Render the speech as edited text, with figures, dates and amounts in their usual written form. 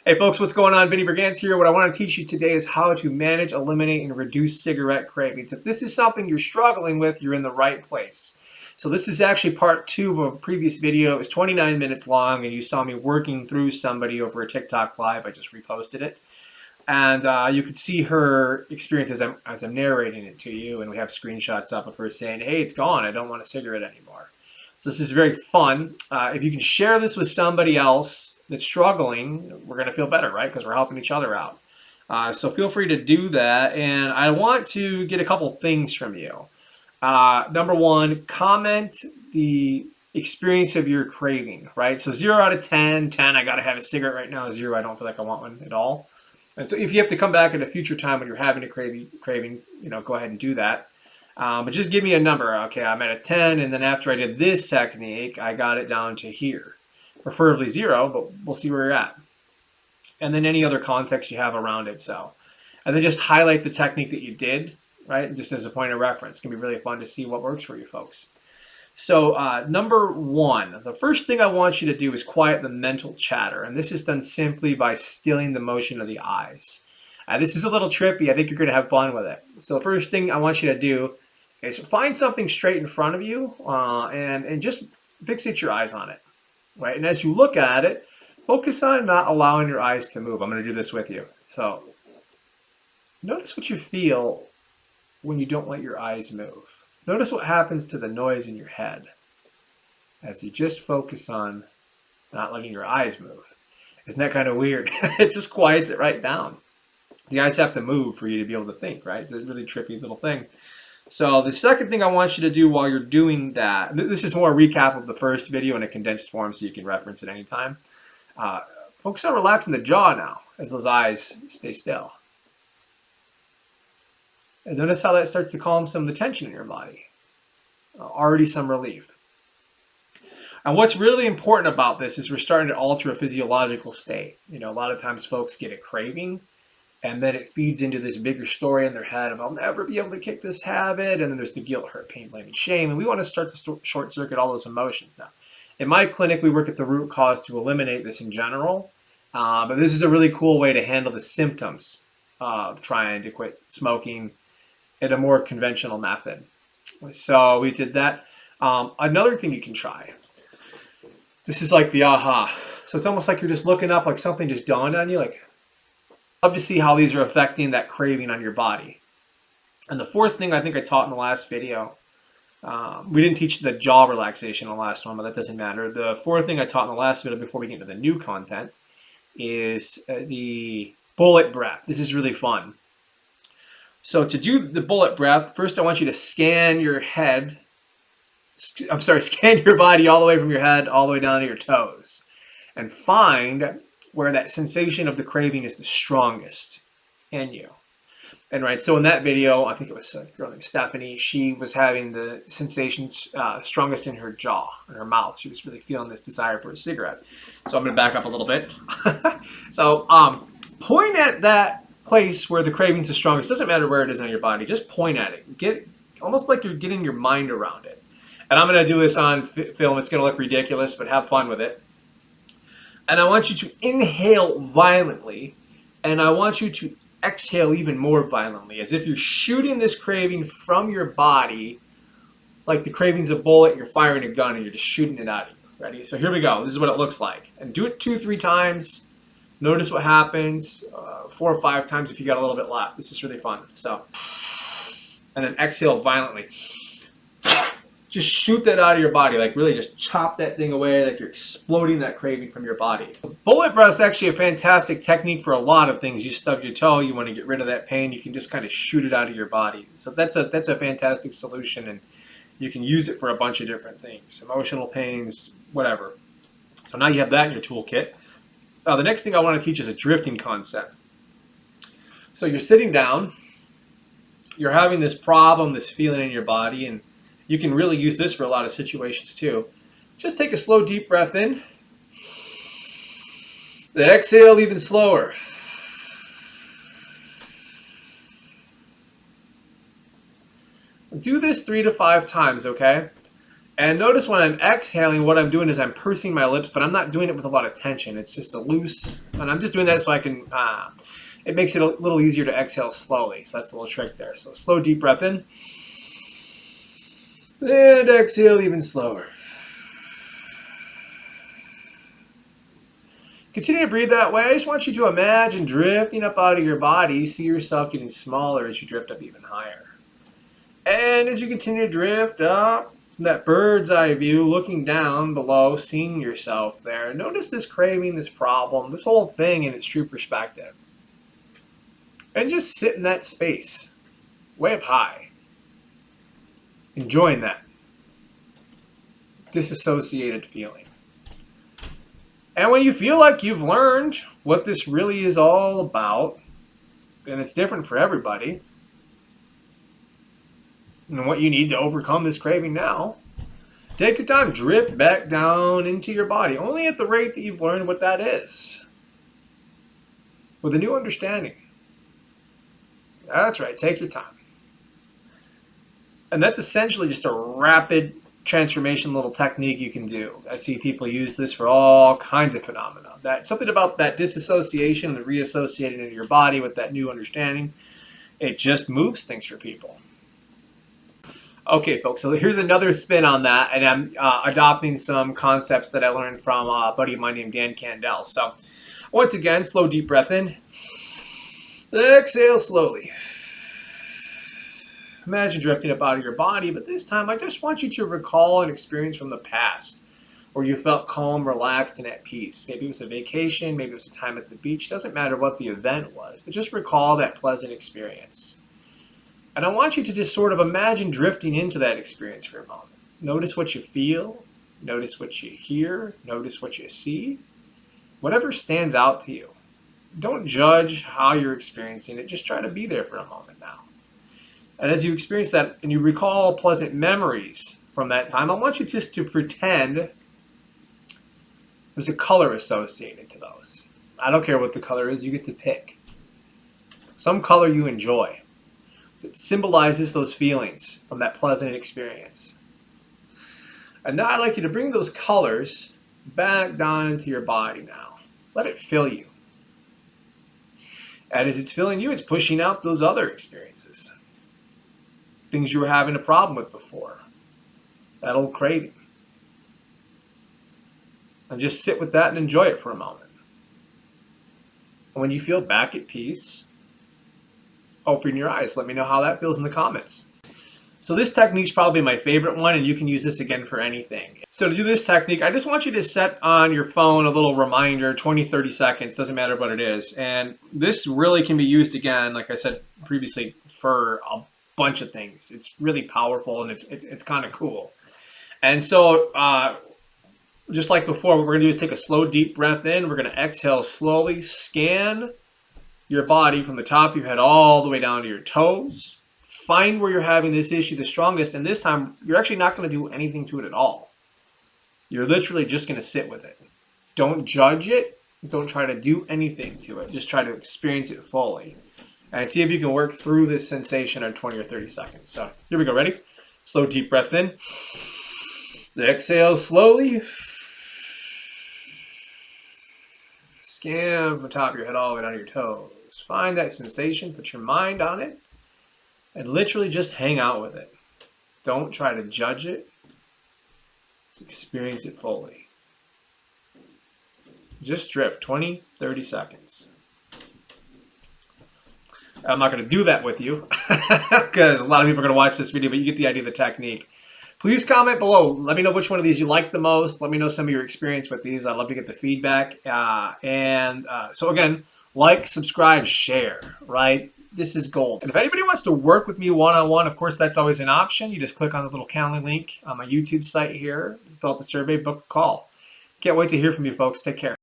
Hey folks, what's going on? Vinny Brigance here. What I want to teach you today is how to manage, eliminate, and reduce cigarette cravings. If this is something you're struggling with, you're in the right place. So this is actually part 2 of a previous video. It was 29 minutes long, and you saw me working through somebody over a TikTok live. I just reposted it. And you could see her experience as I'm narrating it to you, and we have screenshots up of her saying, hey, it's gone. I don't want a cigarette anymore. So this is very fun. If you can share this with somebody else that's struggling, we're going to feel better, right? Because we're helping each other out. So feel free to do that. And I want to get a couple things from you. Number one, comment the experience of your craving, right? So 0 out of 10, 10, I got to have a cigarette right now. 0, I don't feel like I want one at all. And so if you have to come back at a future time when you're having a craving, go ahead and do that. But just give me a number. Okay, I'm at a 10, and then after I did this technique, I got it down to here. Preferably 0, but we'll see where you're at. And then any other context you have around it. So, and then just highlight the technique that you did, right? Just as a point of reference. It can be really fun to see what works for you folks. So number one, the first thing I want you to do is quiet the mental chatter. And this is done simply by stilling the motion of the eyes. This is a little trippy. I think you're going to have fun with it. So the first thing I want you to do is find something straight in front of you and just fixate your eyes on it, right? And as you look at it, focus on not allowing your eyes to move. I'm going to do this with you. So notice what you feel when you don't let your eyes move. Notice what happens to the noise in your head as you just focus on not letting your eyes move. Isn't that kind of weird? It just quiets it right down. The eyes have to move for you to be able to think, right? It's a really trippy little thing. So the second thing I want you to do while you're doing that, this is more a recap of the first video in a condensed form so you can reference it anytime. Focus on relaxing the jaw now as those eyes stay still. And notice how that starts to calm some of the tension in your body. Already some relief. And what's really important about this is we're starting to alter a physiological state. A lot of times folks get a craving, and then it feeds into this bigger story in their head of, I'll never be able to kick this habit. And then there's the guilt, hurt, pain, blame, and shame. And we want to start to short circuit all those emotions now. In my clinic, we work at the root cause to eliminate this in general. But this is a really cool way to handle the symptoms of trying to quit smoking in a more conventional method. So we did that. Another thing you can try. This is like the aha. So it's almost like you're just looking up, like something just dawned on you, like, love to see how these are affecting that craving on your body. And the fourth thing I think I taught in the last video, we didn't teach the jaw relaxation in the last one, but that doesn't matter. The fourth thing I taught in the last video before we get into the new content is the bullet breath. This is really fun. So to do the bullet breath, first I want you to scan your head. Scan your body all the way from your head all the way down to your toes. And find where that sensation of the craving is the strongest in you. And right, so in that video, I think it was a girl named Stephanie, she was having the sensations strongest in her jaw, in her mouth. She was really feeling this desire for a cigarette. So I'm going to back up a little bit. So point at that place where the craving's the strongest. Doesn't matter where it is on your body. Just point at it. Get almost like you're getting your mind around it. And I'm going to do this on film. It's going to look ridiculous, but have fun with it. And I want you to inhale violently, and I want you to exhale even more violently, as if you're shooting this craving from your body, like the craving's a bullet, and you're firing a gun, and you're just shooting it at you. Ready? So here we go. This is what it looks like. And do it 2-3 times. Notice what happens. 4 or 5 times if you got a little bit left. This is really fun. So, and then exhale violently. Just shoot that out of your body, like really just chop that thing away, like you're exploding that craving from your body. Bullet breath is actually a fantastic technique for a lot of things. You stub your toe, you want to get rid of that pain, you can just kind of shoot it out of your body. So that's a fantastic solution, and you can use it for a bunch of different things, emotional pains, whatever. So now you have that in your toolkit. The next thing I want to teach is a drifting concept. So you're sitting down, you're having this problem, this feeling in your body, and you can really use this for a lot of situations too. Just take a slow, deep breath in. Then exhale even slower. Do this 3 to 5 times, okay? And notice when I'm exhaling, what I'm doing is I'm pursing my lips, but I'm not doing it with a lot of tension. It's just a loose, and I'm just doing that so I can, it makes it a little easier to exhale slowly. So that's a little trick there. So slow, deep breath in. And exhale even slower. Continue to breathe that way. I just want you to imagine drifting up out of your body. See yourself getting smaller as you drift up even higher. And as you continue to drift up, that bird's eye view, looking down below, seeing yourself there. Notice this craving, this problem, this whole thing in its true perspective. And just sit in that space, way up high. Enjoying that disassociated feeling. And when you feel like you've learned what this really is all about, and it's different for everybody, and what you need to overcome this craving now, take your time, drift back down into your body, only at the rate that you've learned what that is, with a new understanding. That's right, take your time. And that's essentially just a rapid transformation little technique you can do. I see people use this for all kinds of phenomena. Something about that disassociation and the reassociating into your body with that new understanding, it just moves things for people. Okay, folks, so here's another spin on that, and I'm adopting some concepts that I learned from a buddy of mine named Dan Candell. So once again, slow, deep breath in. Exhale slowly. Imagine drifting up out of your body, but this time I just want you to recall an experience from the past where you felt calm, relaxed, and at peace. Maybe it was a vacation, maybe it was a time at the beach. Doesn't matter what the event was, but just recall that pleasant experience. And I want you to just sort of imagine drifting into that experience for a moment. Notice what you feel, notice what you hear, notice what you see, whatever stands out to you. Don't judge how you're experiencing it, just try to be there for a moment now. And as you experience that and you recall pleasant memories from that time, I want you just to pretend there's a color associated to those. I don't care what the color is, you get to pick. Some color you enjoy that symbolizes those feelings from that pleasant experience. And now I'd like you to bring those colors back down into your body now. Let it fill you. And as it's filling you, it's pushing out those other experiences. Things you were having a problem with before. That old craving. And just sit with that and enjoy it for a moment. And when you feel back at peace, open your eyes. Let me know how that feels in the comments. So this technique is probably my favorite one, and you can use this again for anything. So to do this technique, I just want you to set on your phone a little reminder, 20, 30 seconds, doesn't matter what it is. And this really can be used again, like I said previously, for a bunch of things. It's really powerful, and it's kind of cool. And so just like before, what we're going to do is take a slow, deep breath in. We're going to exhale slowly, scan your body from the top of your head all the way down to your toes. Find where you're having this issue the strongest, and this time you're actually not going to do anything to it at all. You're literally just going to sit with it. Don't judge it. Don't try to do anything to it. Just try to experience it fully. And see if you can work through this sensation in 20 or 30 seconds. So here we go. Ready? Slow, deep breath in. Exhale slowly. Scan from the top of your head all the way down to your toes. Find that sensation. Put your mind on it. And literally just hang out with it. Don't try to judge it. Just experience it fully. Just drift 20, 30 seconds. I'm not going to do that with you because a lot of people are going to watch this video, but you get the idea of the technique. Please comment below. Let me know which one of these you like the most. Let me know some of your experience with these. I'd love to get the feedback. So again, like, subscribe, share, right? This is gold. And if anybody wants to work with me one-on-one, of course, that's always an option. You just click on the little Calendly link on my YouTube site here, fill out the survey, book a call. Can't wait to hear from you, folks. Take care.